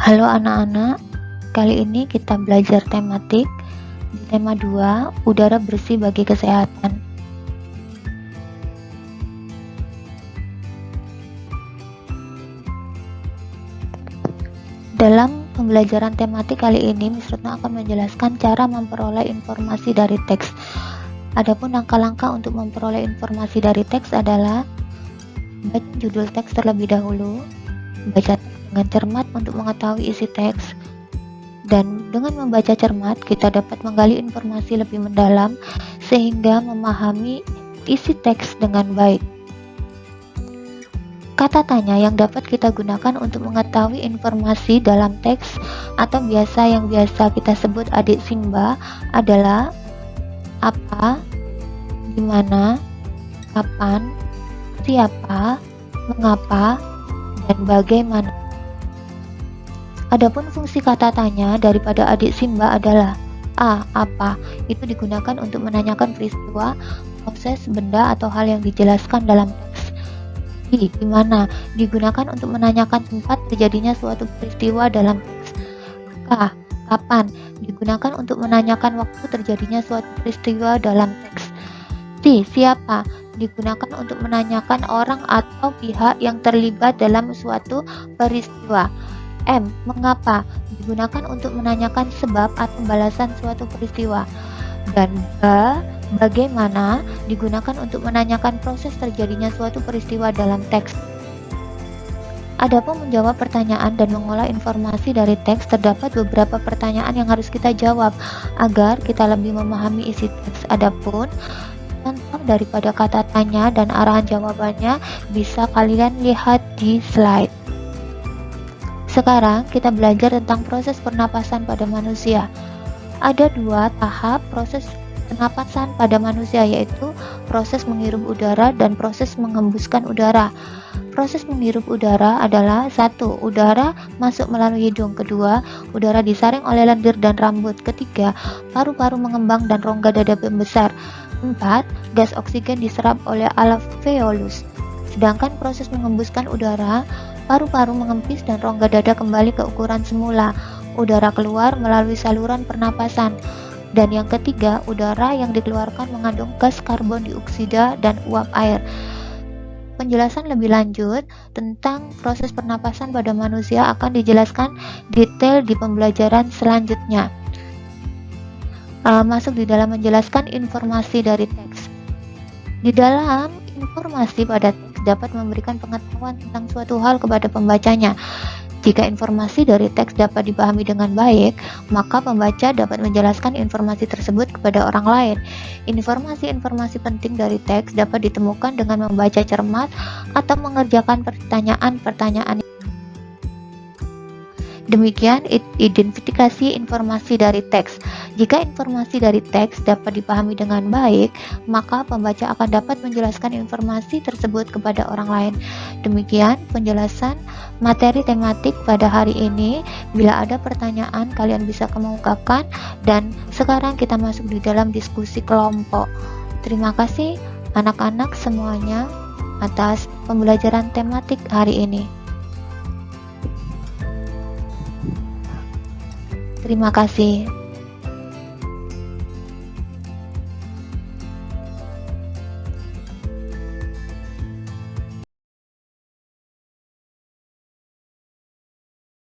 Halo anak-anak, kali ini kita belajar tematik di tema 2, udara bersih bagi kesehatan. Dalam pembelajaran tematik kali ini, Miss Retno akan menjelaskan cara memperoleh informasi dari teks. Adapun langkah-langkah untuk memperoleh informasi dari teks adalah baca judul teks terlebih dahulu, baca teks dengan cermat untuk mengetahui isi teks, dan dengan membaca cermat kita dapat menggali informasi lebih mendalam sehingga memahami isi teks dengan baik. Kata tanya yang dapat kita gunakan untuk mengetahui informasi dalam teks atau yang biasa kita sebut adik Simba adalah apa, di mana, kapan, siapa, mengapa, dan bagaimana. Adapun fungsi kata tanya daripada adik Simba adalah A. Apa? Itu digunakan untuk menanyakan peristiwa, proses, benda, atau hal yang dijelaskan dalam teks. B. Di mana? Digunakan untuk menanyakan tempat terjadinya suatu peristiwa dalam teks. K. Kapan? Digunakan untuk menanyakan waktu terjadinya suatu peristiwa dalam teks. C. Siapa? Digunakan untuk menanyakan orang atau pihak yang terlibat dalam suatu peristiwa. M. Mengapa? Digunakan untuk menanyakan sebab atau balasan suatu peristiwa. Dan B. Bagaimana? Digunakan untuk menanyakan proses terjadinya suatu peristiwa dalam teks. Adapun menjawab pertanyaan dan mengolah informasi dari teks, terdapat beberapa pertanyaan yang harus kita jawab agar kita lebih memahami isi teks. Adapun contoh daripada kata tanya dan arahan jawabannya bisa kalian lihat di slide. Sekarang kita belajar tentang proses pernapasan pada manusia. Ada dua tahap proses pernapasan pada manusia, yaitu proses menghirup udara dan proses menghembuskan udara. Proses menghirup udara adalah 1. Udara masuk melalui hidung. 2. Udara disaring oleh lendir dan rambut. 3. Paru-paru mengembang dan rongga dada membesar. 4. Gas oksigen diserap oleh alveolus. Sedangkan proses menghembuskan udara, paru-paru mengempis dan rongga dada kembali ke ukuran semula. Udara keluar melalui saluran pernapasan. Dan yang ketiga, udara yang dikeluarkan mengandung gas karbon dioksida dan uap air. Penjelasan lebih lanjut tentang proses pernapasan pada manusia akan dijelaskan detail di pembelajaran selanjutnya. Masuk di dalam menjelaskan informasi dari teks. Di dalam informasi pada teks dapat memberikan pengetahuan tentang suatu hal kepada pembacanya. Jika informasi dari teks dapat dipahami dengan baik, maka pembaca dapat menjelaskan informasi tersebut kepada orang lain. Informasi-informasi penting dari teks dapat ditemukan dengan membaca cermat atau mengerjakan pertanyaan-pertanyaan. Demikian identifikasi informasi dari teks. Jika informasi dari teks dapat dipahami dengan baik, maka pembaca akan dapat menjelaskan informasi tersebut kepada orang lain. Demikian penjelasan materi tematik pada hari ini. Bila ada pertanyaan, kalian bisa kemukakan, dan sekarang kita masuk di dalam diskusi kelompok. Terima kasih anak-anak semuanya atas pembelajaran tematik hari ini. Terima kasih.